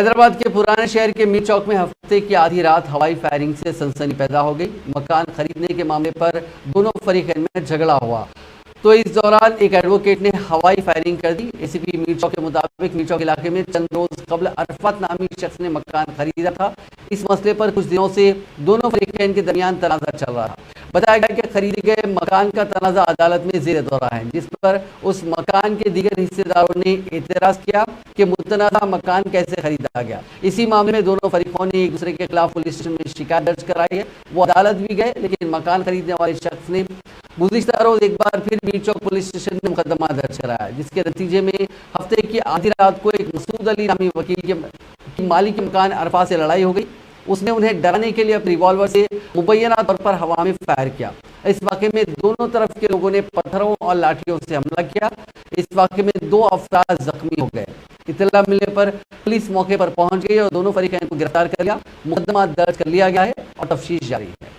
हैदराबाद के पुराने शहर के मीर चौक में हफ्ते की आधी रात हवाई फायरिंग से सनसनी पैदा हो गई। मकान खरीदने के मामले पर दोनों फरीकैन में झगड़ा हुआ तो इस दौरान एक एडवोकेट ने हवाई फायरिंग कर दी। एसीपी मीर चौक के मुताबिक मीर चौक इलाके में चंद रोज कबल अरफत नामी शख्स ने मकान खरीदा था। इस मसले पर कुछ दिनों से दोनों फरीकैन के दरमियान तनाज़ा चल रहा था। बताया गया कि खरीदे गए मकान का तनाज़ा अदालत में जेर दौरा है, जिस पर उस मकान के दीगर हिस्सेदारों ने एतराज़ किया कि मुतनाज़ा मकान कैसे खरीदा गया। इसी मामले में दोनों फरीकों ने एक दूसरे के खिलाफ पुलिस स्टेशन में शिकायत दर्ज कराई है। वो अदालत भी गए, लेकिन मकान खरीदने वाले शख्स ने गुज़िश्ता रोज एक बार फिर मीर चौक पुलिस स्टेशन में मुकदमा दर्ज कराया, जिसके नतीजे में हफ्ते की आधी रात को एक मसूद अली नामी वकील के मालिक के मकान अरफा से लड़ाई हो गई। उसने उन्हें डराने के लिए अपने रिवॉल्वर से मुबैना तौर पर हवा में फायर किया। इस वाक़े में दोनों तरफ के लोगों ने पत्थरों और लाठियों से हमला किया। इस वाक़े में 2 अफराद जख्मी हो गए। इत्तला मिलने पर पुलिस मौके पर पहुंच गई और दोनों फरीकैन को गिरफ्तार कर लिया। मुकदमा दर्ज कर लिया गया है और तफ्तीश जारी है।